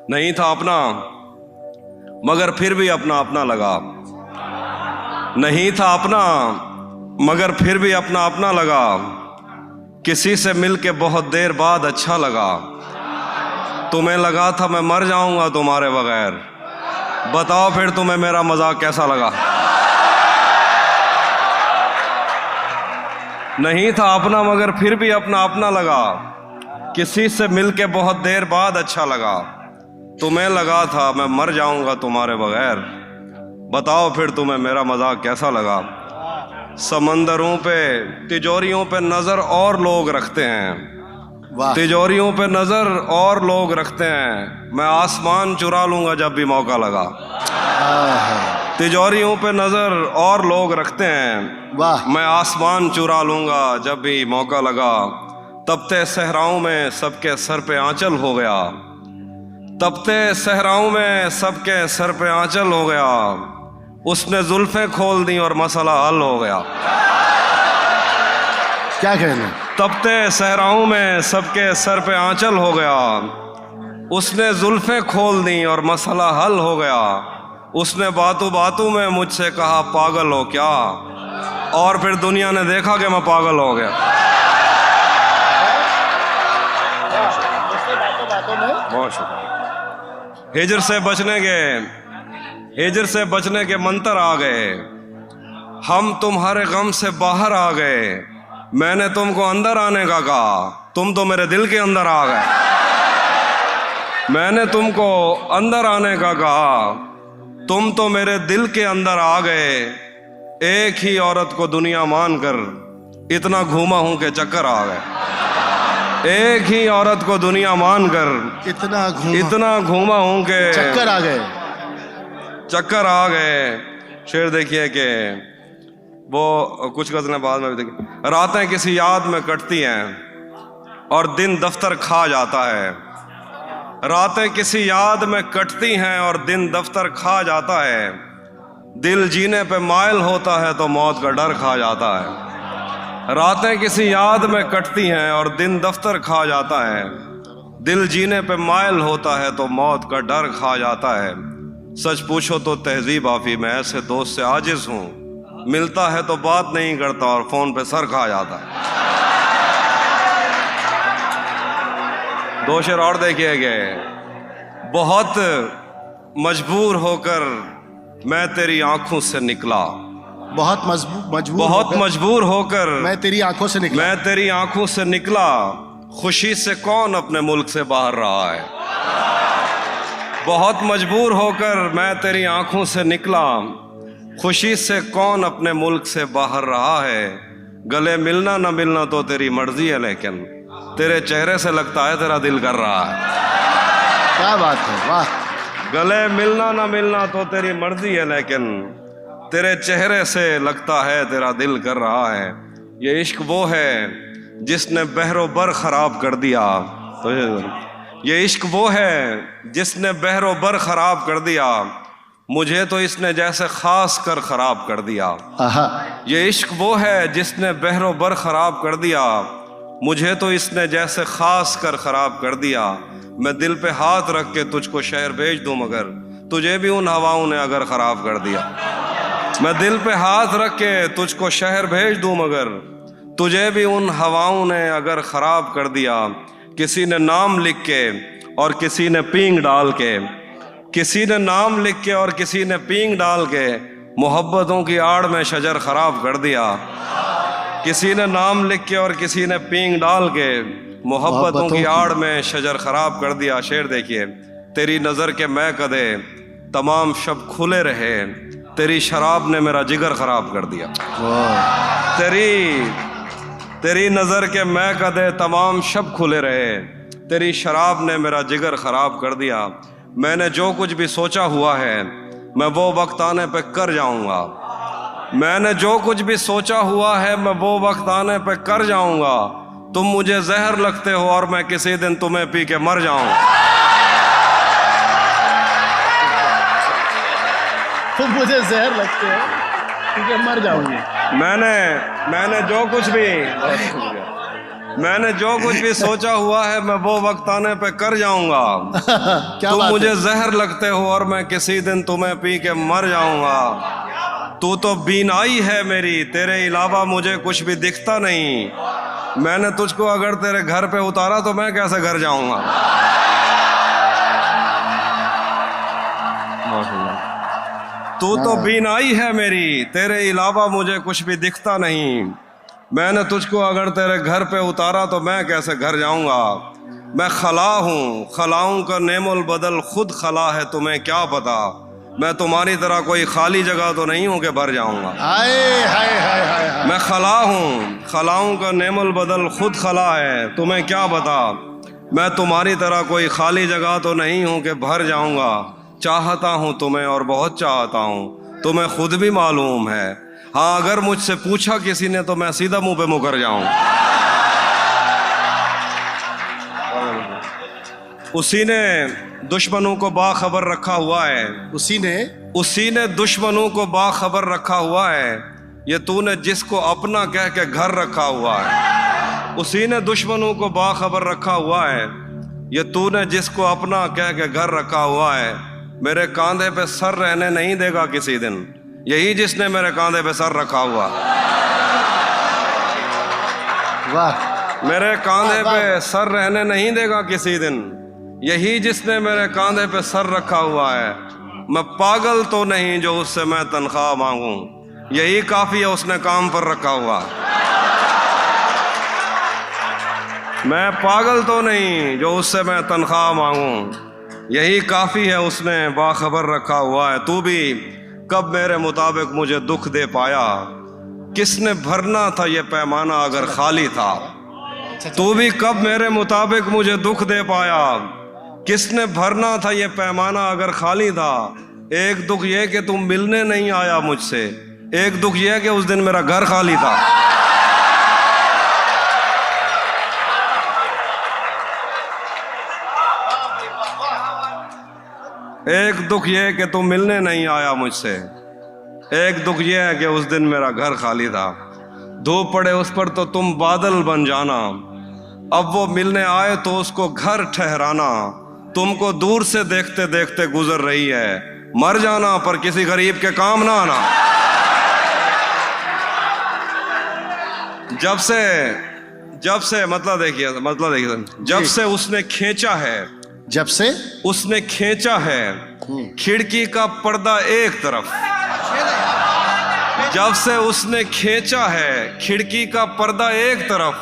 नहीं था अपना मगर फिर भी अपना अपना लगा। नहीं था अपना मगर फिर भी अपना अपना लगा। किसी से मिलके बहुत देर बाद अच्छा लगा। तुम्हें लगा था मैं मर जाऊंगा तुम्हारे बगैर। बताओ फिर तुम्हें मेरा मजाक कैसा लगा। नहीं था अपना मगर फिर भी अपना अपना लगा। किसी से मिलके बहुत देर बाद अच्छा लगा। तुम्हें लगा था मैं मर जाऊंगा तुम्हारे बगैर। बताओ फिर तुम्हें मेरा मजाक कैसा लगा। समंदरों पे तिजोरियों पे नजर और लोग रखते हैं। तिजोरियों पे नजर और लोग रखते हैं। मैं आसमान चुरा लूंगा जब भी मौका लगा। तिजोरियों पे नजर और लोग रखते हैं। वाह। मैं आसमान चुरा लूंगा जब भी मौका लगा। तपते सहराओं में सबके सर पे आंचल हो गया। तपते सहराओं में सबके सर पे आंचल हो गया। उसने जुल्फें खोल दी और मसला हल हो गया। क्या कहना। तपते सहराओं में सबके सर पे आंचल हो गया। उसने जुल्फें खोल दी और मसला हल हो गया। उसने बातों बातों में मुझसे कहा पागल हो क्या। और फिर दुनिया ने देखा कि मैं पागल हो गया। बहुत शुक्रिया। हिजर से बचने के मंत्र आ गए। हम तुम्हारे गम से बाहर आ गए। मैंने तुमको अंदर आने का कहा, तुम तो मेरे दिल के अंदर आ गए। मैंने तुमको अंदर आने का कहा, तुम तो मेरे दिल के अंदर आ गए। एक ही औरत को दुनिया मानकर इतना घूमा हूं कि चक्कर आ गए। एक ही औरत को दुनिया मानकर इतना घूमा हूं कि चक्कर आ गए। शेर देखिए कि वो कुछ गज़लें बाद में भी देखिए। रातें किसी याद में कटती हैं और दिन दफ्तर खा जाता है। रातें किसी याद में कटती हैं और दिन दफ्तर खा जाता है। दिल जीने पे मायल होता है तो मौत का डर खा जाता है। रातें किसी याद में कटती हैं और दिन दफ्तर खा जाता है। दिल जीने पे मायल होता है तो मौत का डर खा जाता है। सच पूछो तो तहजीब आफी मैं ऐसे दोस्त से आजिज हूँ। मिलता है तो बात नहीं करता और फोन पे सर खा जाता है। दो शेर और देखिए गए। बहुत मजबूर होकर मैं तेरी आंखों से निकला। बहुत मजबूर होकर मैं तेरी आंखों से निकला। खुशी से कौन अपने मुल्क से बाहर रहा है। बहुत मजबूर होकर मैं तेरी आंखों से निकला। खुशी से कौन अपने मुल्क से बाहर रहा है। गले मिलना न मिलना तो तेरी मर्जी है, लेकिन तेरे चेहरे से लगता है तेरा दिल कर रहा है। क्या बात है, वाह। गले मिलना न मिलना तो तेरी मर्जी है, लेकिन तेरे चेहरे से लगता है तेरा दिल कर रहा है। ये इश्क वो है जिसने बहरो बर खराब कर दिया। तो ये इश्क वो है जिसने बहरो बर खराब कर दिया। मुझे तो इसने जैसे खास कर खराब कर दिया। ये इश्क वो है जिसने बहरो बर खराब कर दिया। मुझे तो इसने जैसे खास कर खराब कर दिया। मैं दिल पे हाथ रख के तुझको शहर भेज दूं मगर तुझे भी उन हवाओं ने अगर खराब कर दिया। मैं दिल पे हाथ रख के तुझको शहर भेज दूं मगर तुझे भी उन हवाओं ने अगर खराब कर दिया। किसी ने नाम लिख के और किसी ने पींग डाल के, किसी ने नाम लिख के और किसी ने पींग डाल के मोहब्बतों की आड़ में शजर खराब कर दिया। किसी ने नाम लिख के और किसी ने पींग डाल के मोहब्बतों की आड़ में शजर खराब कर दिया। शेर देखिए। तेरी नज़र के मैं कदे तमाम शब खुले रहे। तेरी शराब ने मेरा जिगर खराब कर दिया। तेरी नज़र के मैं कदे तमाम शब खुले रहे। तेरी शराब ने मेरा जिगर खराब कर दिया। मैंने जो कुछ भी सोचा हुआ है मैं वो वक्त आने पे कर जाऊंगा। मैंने जो कुछ भी सोचा हुआ है मैं वो वक्त आने पे कर जाऊंगा। तुम मुझे जहर लगते हो और मैं किसी दिन तुम्हें पी के मर जाऊंगा। तुम मुझे जहर लगते हो क्योंकि मर जाऊंगी। मैंने जो कुछ भी मैंने जो कुछ भी सोचा हुआ है मैं वो वक्त आने पे कर जाऊंगा। क्या तुम बात मुझे है। जहर लगते हो और मैं किसी दिन तुम्हें पी के मर जाऊंगा। तू तो बीनाई है मेरी, तेरे अलावा मुझे कुछ भी दिखता नहीं। मैंने तुझको अगर तेरे घर पे उतारा तो मैं कैसे घर जाऊंगा। तू तो बीनाई है मेरी, तेरे अलावा मुझे कुछ भी दिखता नहीं। मैंने तुझको अगर तेरे घर पे उतारा तो मैं कैसे घर जाऊंगा। मैं खला हूँ, खलाऊं का नेमुल बदल खुद खला है, तुम्हें क्या पता। मैं तुम्हारी तरह कोई खाली जगह तो नहीं हूँ कि भर जाऊंगा। हाय हाय हाय हाय हाय। मैं खला हूँ, खलाऊं का नेमुल बदल खुद खला है, तुम्हें क्या पता। मैं तुम्हारी तरह कोई खाली जगह तो नहीं हूँ कि भर जाऊंगा। चाहता हूँ तुम्हें और बहुत चाहता हूँ, तुम्हें खुद भी मालूम है। हाँ, अगर मुझसे पूछा किसी ने तो मैं सीधा मुंह पे मुकर जाऊं। उसी ने दुश्मनों को बाखबर रखा हुआ है, उसी ने दुश्मनों को बाखबर रखा हुआ है। ये तूने जिसको अपना कह के घर रखा हुआ है। उसी ने दुश्मनों को बाखबर रखा हुआ है। ये तूने जिसको अपना कह के घर रखा हुआ है। मेरे कांधे पे सर रहने नहीं देगा किसी दिन, यही जिसने मेरे कांधे पे सर रखा हुआ। वाह। मेरे कांधे पे सर रहने नहीं देगा किसी दिन, यही जिसने मेरे कांधे पे सर रखा हुआ है। मैं पागल तो नहीं जो उससे मैं तनख्वाह मांगूं, यही काफी है उसने काम पर रखा हुआ। मैं पागल तो नहीं जो उससे मैं तनख्वाह मांगूं, यही काफी है उसने बाखबर रखा हुआ है। तू भी कब मेरे मुताबिक मुझे दुख दे पाया, किसने भरना था ये पैमाना अगर खाली था। तू भी कब मेरे मुताबिक मुझे दुख दे पाया, किसने भरना था ये पैमाना अगर खाली था। एक दुख ये कि तुम मिलने नहीं आया मुझसे, एक दुख ये कि उस दिन मेरा घर खाली था। एक दुख ये कि तुम मिलने नहीं आया मुझसे, एक दुख ये है कि उस दिन मेरा घर खाली था। धूप पड़े उस पर तो तुम बादल बन जाना, अब वो मिलने आए तो उसको घर ठहराना। तुमको दूर से देखते देखते गुजर रही है, मर जाना पर किसी गरीब के काम ना आना। जब से मतलब देखिए जब से उसने खींचा है, जब से उसने खींचा है खिड़की का पर्दा एक तरफ। जब से उसने खींचा है खिड़की का पर्दा एक तरफ,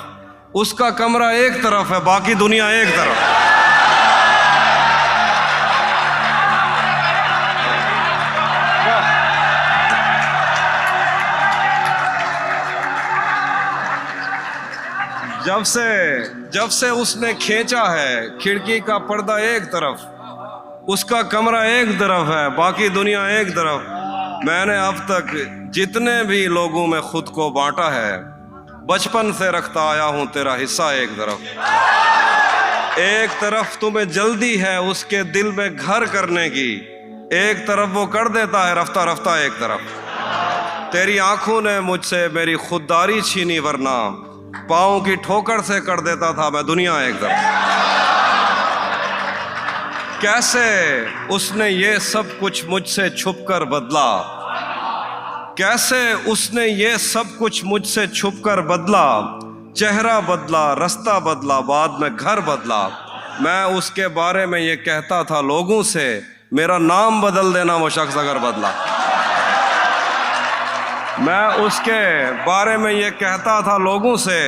उसका कमरा एक तरफ है, बाकी दुनिया एक तरफ। जब से उसने खींचा है खिड़की का पर्दा एक तरफ, उसका कमरा एक तरफ है, बाकी दुनिया एक तरफ। मैंने अब तक जितने भी लोगों में खुद को बांटा है, बचपन से रखता आया हूं तेरा हिस्सा एक तरफ। एक तरफ तुम्हें जल्दी है उसके दिल में घर करने की, एक तरफ वो कर देता है रफ्ता रफ्ता एक तरफ। तेरी आंखों ने मुझसे मेरी खुददारी छीनी, वरना पाँव की ठोकर से कर देता था मैं दुनिया एक तरफ। कैसे उसने ये सब कुछ मुझसे छुप कर बदला, कैसे उसने ये सब कुछ मुझसे छुप कर बदला। चेहरा बदला, रास्ता बदला, बाद में घर बदला। मैं उसके बारे में ये कहता था लोगों से, मेरा नाम बदल देना वो शख्स अगर बदला। मैं उसके बारे में ये कहता था लोगों से,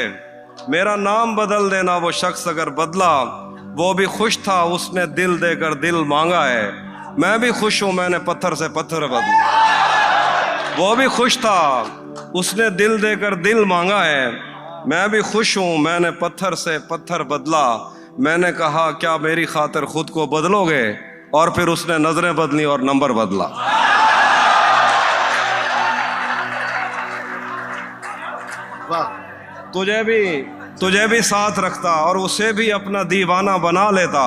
मेरा नाम बदल देना वो शख्स अगर बदला। वो भी खुश था, उसने दिल देकर दिल मांगा है। मैं भी खुश हूँ, मैंने पत्थर से पत्थर बदला। वो भी खुश था, उसने दिल देकर दिल मांगा है। मैं भी खुश हूँ, मैंने पत्थर से पत्थर बदला। मैंने कहा क्या मेरी खातिर खुद को बदलोगे, और फिर उसने नजरें बदली और नंबर बदला। तुझे भी साथ रखता और उसे भी अपना दीवाना बना लेता।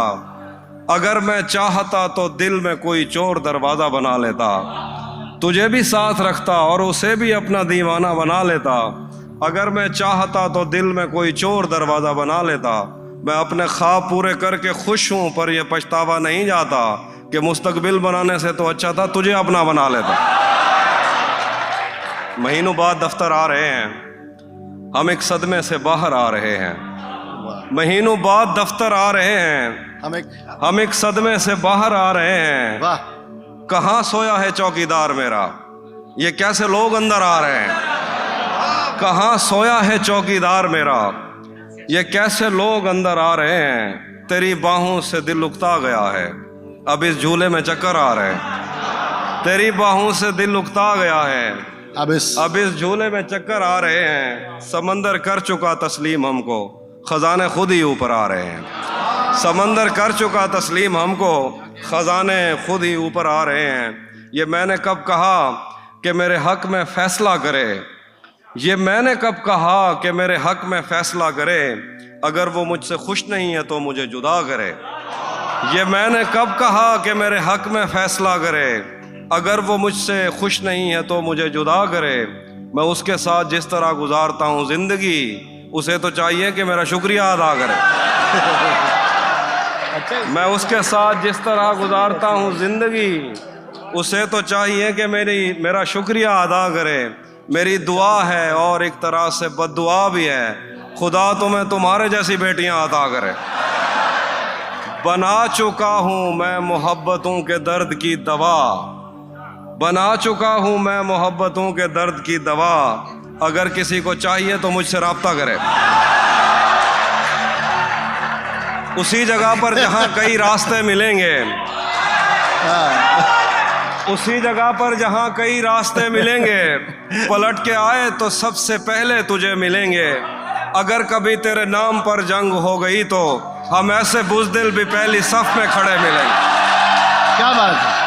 अगर मैं चाहता तो दिल में कोई चोर दरवाजा बना लेता। तुझे भी साथ रखता और उसे भी अपना दीवाना बना लेता। अगर मैं चाहता तो दिल में कोई चोर दरवाजा बना लेता। मैं अपने ख्वाब पूरे करके खुश हूं, पर यह पछतावा नहीं जाता कि मुस्तकबिल बनाने से तो अच्छा था तुझे अपना बना लेता। महीनों बाद दफ्तर आ रहे हैं, हम एक सदमे से बाहर आ रहे हैं। महीनों बाद दफ्तर आ रहे हैं, हम एक सदमे से बाहर आ रहे हैं। वाह, कहाँ सोया है चौकीदार मेरा, ये कैसे लोग अंदर आ रहे हैं। कहाँ सोया है चौकीदार मेरा, ये कैसे लोग अंदर आ रहे हैं। तेरी बाहों से दिल उकता गया है, अब इस झूले में चक्कर आ रहे हैं। तेरी बाहों से दिल उकता गया है, अब इस झूले में चक्कर आ रहे हैं। समंदर कर चुका तस्लीम हमको, खजाने खुद ही ऊपर आ रहे हैं। समंदर कर चुका तस्लीम हमको, खजाने खुद ही ऊपर आ रहे हैं। ये मैंने कब कहा कि मेरे हक में फैसला करे, ये मैंने कब कहा कि मेरे हक में फैसला करे। अगर वो मुझसे खुश नहीं है तो मुझे जुदा करे। ये मैंने कब कहा कि मेरे हक में फैसला करे। अगर वो मुझसे खुश नहीं है तो मुझे जुदा करे। मैं उसके साथ जिस तरह गुजारता हूँ जिंदगी, उसे तो चाहिए कि मेरा शुक्रिया अदा करे। मैं उसके साथ जिस तरह गुजारता हूँ जिंदगी, उसे तो चाहिए कि मेरा शुक्रिया अदा करे। मेरी दुआ है और एक तरह से बद्दुआ भी है, खुदा तुम्हें तुम्हारे जैसी बेटियां अता करे। बना चुका हूँ मैं मोहब्बतों के दर्द की दवा, बना चुका हूँ मैं मोहब्बतों के दर्द की दवा। अगर किसी को चाहिए तो मुझसे राब्ता करे। उसी जगह पर जहाँ कई रास्ते मिलेंगे, उसी जगह पर जहाँ कई रास्ते मिलेंगे, पलट के आए तो सबसे पहले तुझे मिलेंगे। अगर कभी तेरे नाम पर जंग हो गई तो हम ऐसे बुज़दिल भी पहली सफ में खड़े मिलेंगे। क्या बात है।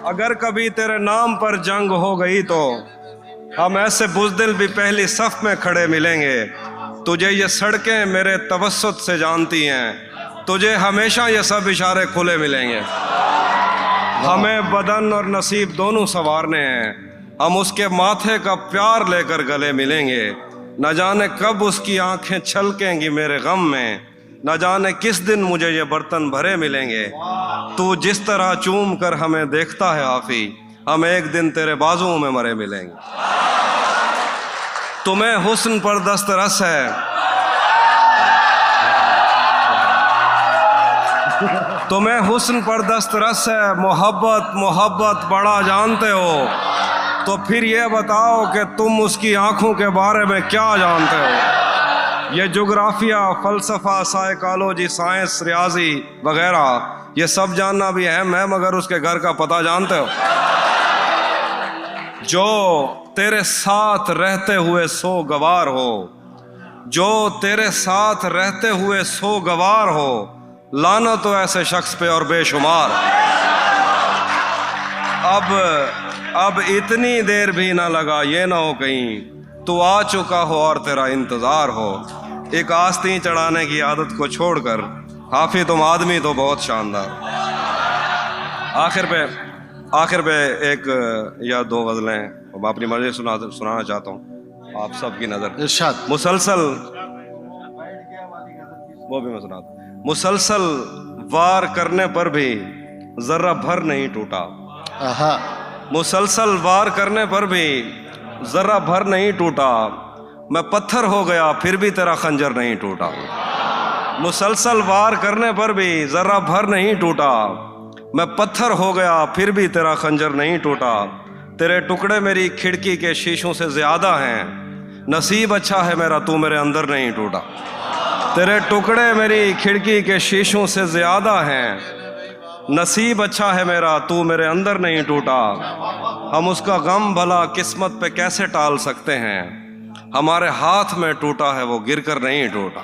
अगर कभी तेरे नाम पर जंग हो गई तो हम ऐसे बुज़दिल भी पहली सफ में खड़े मिलेंगे। तुझे ये सड़कें मेरे तवस्सुत से जानती हैं, तुझे हमेशा ये सब इशारे खुले मिलेंगे। हमें बदन और नसीब दोनों संवारने हैं, हम उसके माथे का प्यार लेकर गले मिलेंगे। न जाने कब उसकी आंखें छलकेंगी मेरे गम में, न जाने किस दिन मुझे ये बर्तन भरे मिलेंगे। तू जिस तरह चूम कर हमें देखता है हाफी, हम एक दिन तेरे बाजुओं में मरे मिलेंगे। तुम्हें हुस्न पर दस्तरस है, तुम्हें हुस्न पर दस्तरस है। मोहब्बत बड़ा जानते हो, तो फिर ये बताओ कि तुम उसकी आंखों के बारे में क्या जानते हो। ये जोग्राफिया, फ़लसफ़ा, साइकोलॉजी, साइंस, रियाजी वगैरह ये सब जानना भी अहम है, मगर उसके घर का पता जानते हो। जो तेरे साथ रहते हुए सो गवार हो, जो तेरे साथ रहते हुए सो गवार हो, लाना तो ऐसे शख्स पे और बेशुमार। अब इतनी देर भी ना लगा, ये ना हो कहीं तू आ चुका हो और तेरा इंतज़ार हो। एक आस्तीन चढ़ाने की आदत को छोड़कर हाफी तुम आदमी तो बहुत शानदार। आखिर पे एक या दो गज़लें मैं अपनी मर्जी सुनाना चाहता हूँ आप सब की नज़र। इरशाद। मुसलसल, वो भी मैं सुनाता हूँ। मुसलसल वार करने पर भी जर्रा भर नहीं टूटा। मुसलसल वार करने पर भी जर्रा भर नहीं टूटा। मैं पत्थर हो गया फिर भी तेरा खंजर नहीं टूटा। मुसलसल वार करने पर भी जर्रा भर नहीं टूटा। मैं पत्थर हो गया फिर भी तेरा खंजर नहीं टूटा। तेरे टुकड़े मेरी खिड़की के शीशों से ज्यादा हैं, नसीब अच्छा है मेरा तू मेरे अंदर नहीं टूटा। तेरे टुकड़े मेरी खिड़की के शीशों से ज्यादा हैं, नसीब अच्छा है मेरा तू मेरे अंदर नहीं टूटा। हम उसका गम भला किस्मत पे कैसे टाल सकते हैं, हमारे हाथ में टूटा है वो गिरकर नहीं टूटा।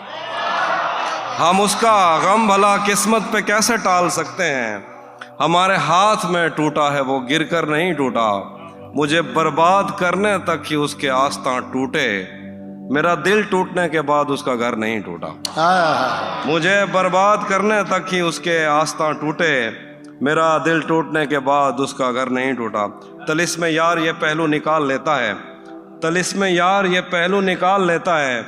हम उसका गम भला किस्मत पे कैसे टाल सकते हैं, हमारे हाथ में टूटा है वो गिरकर नहीं टूटा। मुझे बर्बाद करने तक ही उसके आस्था टूटे, मेरा दिल टूटने के बाद उसका घर नहीं टूटा। मुझे बर्बाद करने तक ही उसके आस्था टूटे, मेरा दिल टूटने के बाद उसका घर नहीं टूटा। तिलिस्म यार ये पहलू निकाल लेता है, तिलिस्म यार ये पहलू निकाल लेता है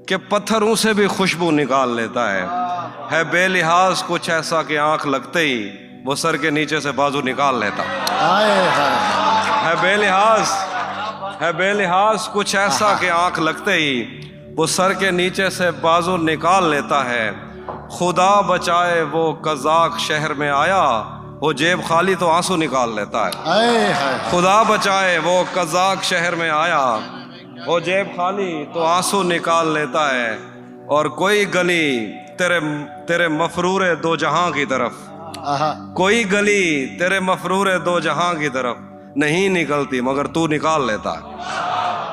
कि पत्थरों से भी खुशबू निकाल लेता है बेलिहाज कुछ ऐसा कि आंख लगते ही वो सर के नीचे से बाजू निकाल लेता है बेलिहाज कुछ ऐसा कि आंख लगते ही वो सर के नीचे से बाजू निकाल लेता है। खुदा बचाए वो कज़ाक शहर में आया, वो जेब खाली तो आंसू निकाल लेता है। खुदा बचाए वो कज़ाक शहर में आया, वो जेब खाली तो आंसू निकाल लेता है। और कोई गली तेरे मफरूर दो जहां की तरफ, कोई गली तेरे मफरूर दो जहां की तरफ नहीं निकलती मगर तू निकाल लेता है।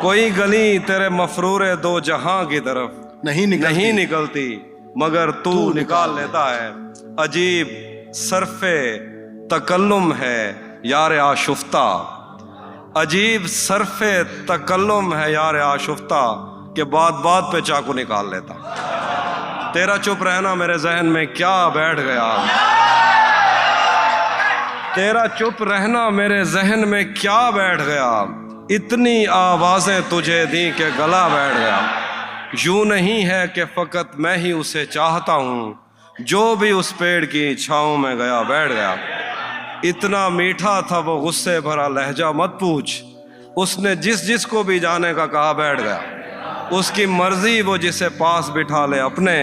कोई गली तेरे मफरूर दो जहां की तरफ नहीं निकलती मगर तू निकाल लेता है। अजीब सरफे तकल्लुम है यार आशुफ्ता, अजीब सरफे तकल्लुम है यार आशुफ्ता के बात बात पे चाकू निकाल लेता। तेरा चुप रहना मेरे जहन में क्या बैठ गया, तेरा चुप रहना मेरे जहन में क्या बैठ गया। इतनी आवाजें तुझे दी के गला बैठ गया। यूं नहीं है कि फकत मैं ही उसे चाहता हूँ, जो भी उस पेड़ की छाँव में गया बैठ गया। इतना मीठा था वो गुस्से भरा लहजा मत पूछ, उसने जिस को भी जाने का कहा बैठ गया। उसकी मर्जी वो जिसे पास बिठा ले अपने,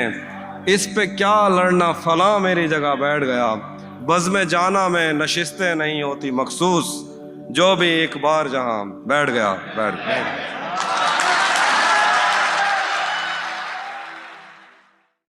इस पे क्या लड़ना फला मेरी जगह बैठ गया। बज़्म जाना में नशिस्तें नहीं होती मखसूस, जो भी एक बार जहां बैठ गया।